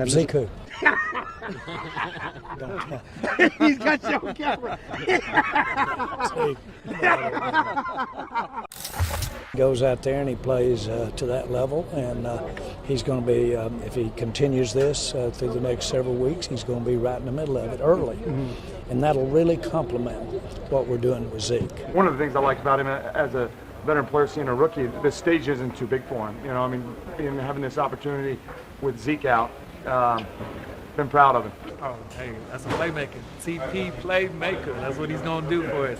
Zeke who? He's got you on camera. Goes out there and he plays to that level, and he's going to be, if he continues this through the next several weeks, he's going to be right in the middle of it early. And that'll really complement what we're doing with Zeke. One of the things I like about him as a veteran player, seeing a rookie, the stage isn't too big for him. Having this opportunity with Zeke out, been proud of him. Oh, hey, that's a playmaker. CP playmaker. That's what he's going to do for us.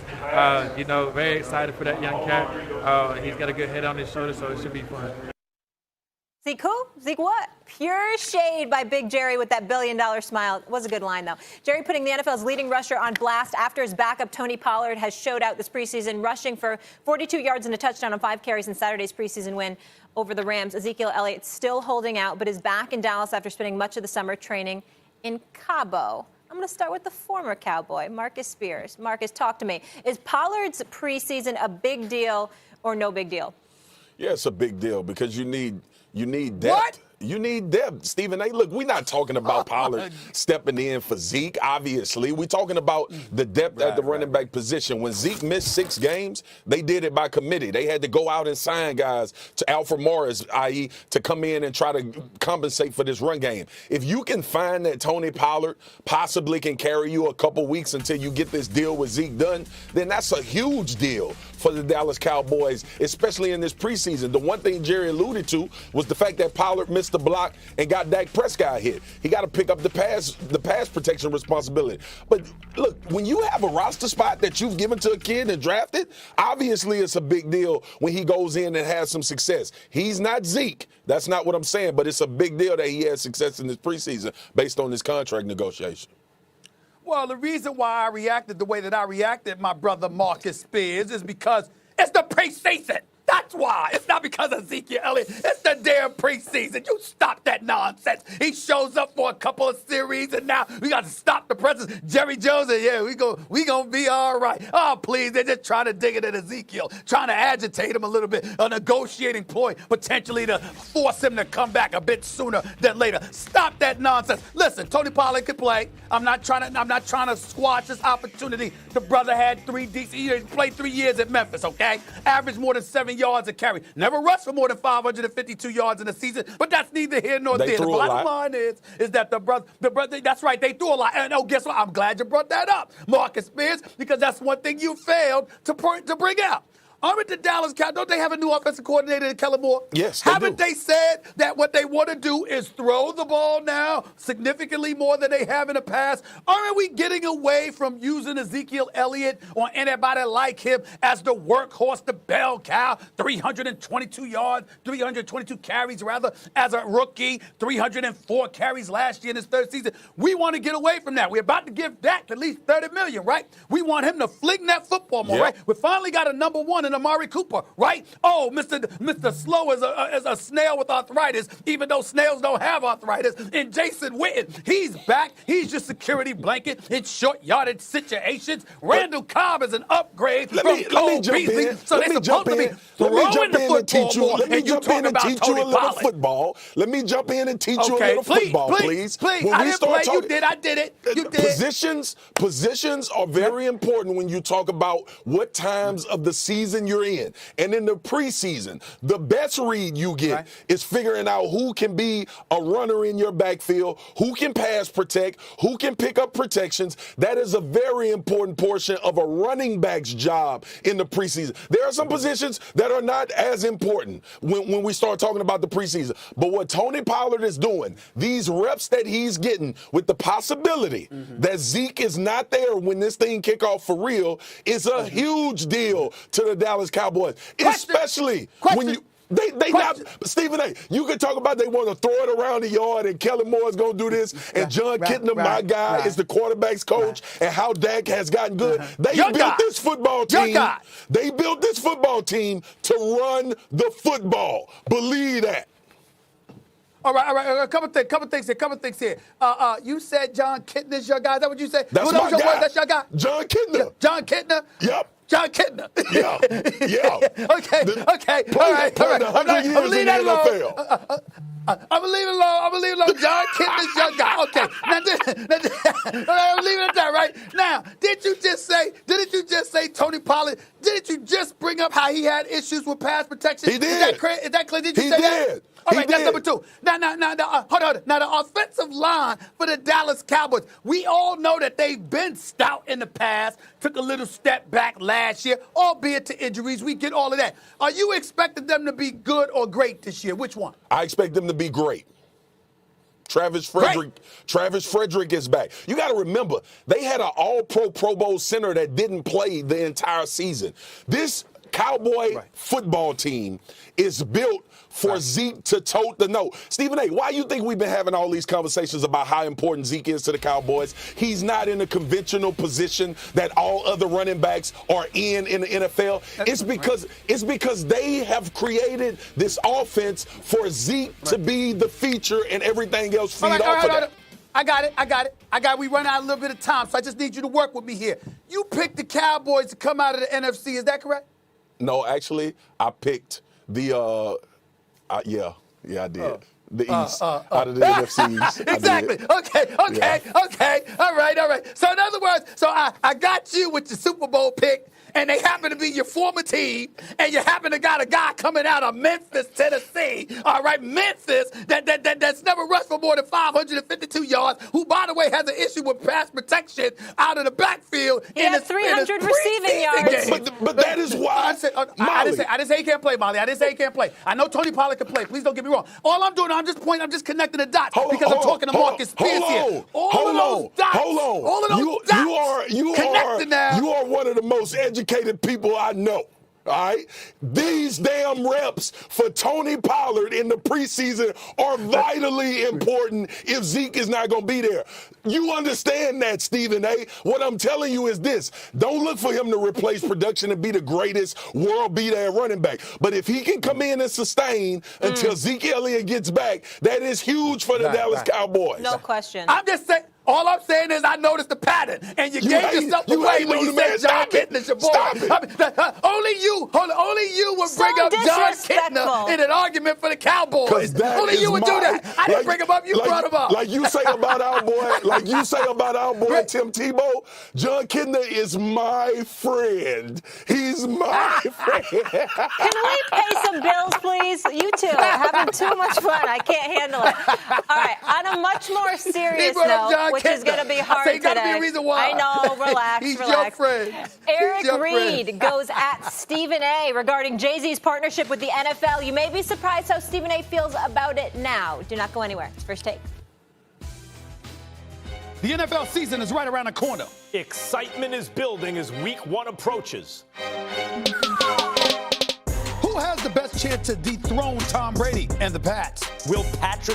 Very excited for that young cat. He's got a good head on his shoulder, so it should be fun. Zeke who? Zeke what? Pure shade by Big Jerry with that $1 billion smile. It was a good line, though. Jerry putting the NFL's leading rusher on blast after his backup, Tony Pollard, has showed out this preseason, rushing for 42 yards and a touchdown on 5 carries in Saturday's preseason win over the Rams. Ezekiel Elliott still holding out, but is back in Dallas after spending much of the summer training in Cabo. I'm going to start with the former Cowboy, Marcus Spears. Marcus, talk to me. Is Pollard's preseason a big deal or no big deal? Yeah, it's a big deal because you need depth. What? You need depth, Stephen A. Look, we're not talking about Pollard stepping in for Zeke, obviously. We're talking about the depth at the running back position. When Zeke missed 6 games, they did it by committee. They had to go out and sign guys to Alfred Morris, i.e., to come in and try to compensate for this run game. If you can find that Tony Pollard possibly can carry you a couple weeks until you get this deal with Zeke done, then that's a huge deal for the Dallas Cowboys, especially in this preseason. The one thing Jerry alluded to was the fact that Pollard missed the block and got Dak Prescott hit. He got to pick up the pass protection responsibility. But look, when you have a roster spot that you've given to a kid and drafted, obviously it's a big deal when he goes in and has some success. He's not Zeke. That's not what I'm saying, but it's a big deal that he has success in this preseason based on his contract negotiation. Well, the reason why I reacted the way that I reacted, my brother Marcus Spears, is because it's the preseason. That's why. It's not because of Ezekiel Elliott. It's the damn preseason. You stop that nonsense. He shows up for a couple of series, and now we got to stop the presses. Jerry Jones said, yeah, we gonna be all right. Oh, please, they're just trying to dig it at Ezekiel, trying to agitate him a little bit, a negotiating ploy, potentially to force him to come back a bit sooner than later. Stop that nonsense. Listen, Tony Pollard can play. I'm not trying to squash this opportunity. The brother had 3 decent years, played 3 years at Memphis, okay? Averaged more than 7 yards a carry. Never rushed for more than 552 yards in a season, but that's neither here nor there. The bottom line is that the brother, that's right, they threw a lot. And guess what? I'm glad you brought that up, Marcus Spears, because that's one thing you failed to bring out. Aren't the Dallas Cowboys, don't they have a new offensive coordinator in Kellen Moore? Yes, they Haven't they said that what they want to do is throw the ball now significantly more than they have in the past? Aren't we getting away from using Ezekiel Elliott or anybody like him as the workhorse, the bell cow, 322 yards, 322 carries rather, as a rookie, 304 carries last year in his 3rd season? We want to get away from that. We're about to give Dak at least $30 million, right? We want him to fling that football more, right? We finally got a number 1 in Amari Cooper, right? Oh, Mr. Slow is a snail with arthritis, even though snails don't have arthritis. And Jason Witten, he's back. He's your security blanket in short yardage situations. Randall Cobb is an upgrade from Cole Beasley. So they're supposed to be throwing the football more. Let me jump in and teach you a little football. Let me jump in and teach you a little football, please. Please. I didn't play. You did. I did it. You did. Positions are very important when you talk about what times of the season you're in. And in the preseason, the best read you get is figuring out who can be a runner in your backfield, who can pass protect, who can pick up protections. That is a very important portion of a running back's job in the preseason. There are some positions that are not as important when we start talking about the preseason. But what Tony Pollard is doing, these reps that he's getting with the possibility that Zeke is not there when this thing kick off for real is a huge deal to the Dallas Cowboys, especially when you. They not, Stephen A., you can talk about they want to throw it around the yard and Kellen Moore is going to do this and John Kitna, my guy, is the quarterback's coach and how Dak has gotten good. They built this football team. They built this football team to run the football. Believe that. All right. A couple things here. You said John Kitna's your guy. Is that what you said? That's my guy. That's your guy? John Kitna. John Kitna? Yep. John Kitna. Yeah. Okay. All right. I'm gonna leave that alone. I'm gonna leave it alone. John Kitna's young guy. Okay. Now, I'm leaving it at that, right? Now, didn't you just say Tony Pollard? Didn't you just bring up how he had issues with pass protection? He did. Is that clear? Did you say that? All right, that's number two. Now, hold on. Now, the offensive line for the Dallas Cowboys, we all know that they've been stout in the past, took a little step back last year, albeit to injuries. We get all of that. Are you expecting them to be good or great this year? Which one? I expect them to be great. Travis Frederick is back. You got to remember, they had an all-pro Pro Bowl center that didn't play the entire season. This Cowboy football team is built for Zeke to tote the note. Stephen A., why you think we've been having all these conversations about how important Zeke is to the Cowboys? He's not in a conventional position that all other running backs are in the NFL. It's because they have created this offense for Zeke to be the feature and everything else feed off of that. I got it. We run out a little bit of time, so I just need you to work with me here. You picked the Cowboys to come out of the NFC, is that correct? No, actually, I picked the I did. The East out of the NFC. Exactly. Okay. All right. So in other words, I got you with your Super Bowl pick, and they happen to be your former team, and you happen to got a guy coming out of Memphis, Tennessee. All right, Memphis that's never rushed for more than 552 yards. Who, by the way, has an issue with pass protection out of the backfield. He had 300 receiving yards. But that is why. I didn't say he can't play, Molly. I didn't say he can't play. I know Tony Pollard can play. Please don't get me wrong. All I'm doing, I'm just connecting the dots I'm talking to Marcus Spears here. All of those dots. You are one of the most educated people I know. All right? These damn reps for Tony Pollard in the preseason are vitally important if Zeke is not going to be there. You understand that, Stephen A. What I'm telling you is this. Don't look for him to replace production and be the greatest world beater at running back. But if he can come in and sustain until Zeke Elliott gets back, that is huge for the Dallas Cowboys. No question. I'm just saying. All I'm saying is I noticed the pattern, and you gave yourself away when you said John Kitna is your boy. Only you would bring up John Kitna in an argument for the Cowboys. Only you would do that. I didn't bring him up. You brought him up. Like you say about our boy, Tim Tebow, John Kitna is my friend. He's my friend. Can we pay some bills, please? You two are having too much fun. I can't handle it. All right, on a much more serious note, which is going to be hard today. Gotta be a reason why. I know. Relax. He's your friend. Eric Reed goes at Stephen A. regarding Jay-Z's partnership with the NFL. You may be surprised how Stephen A. feels about it now. Do not go anywhere. It's First Take. The NFL season is right around the corner. Excitement is building as Week 1 approaches. Who has the best chance to dethrone Tom Brady and the Pats? Will Patrick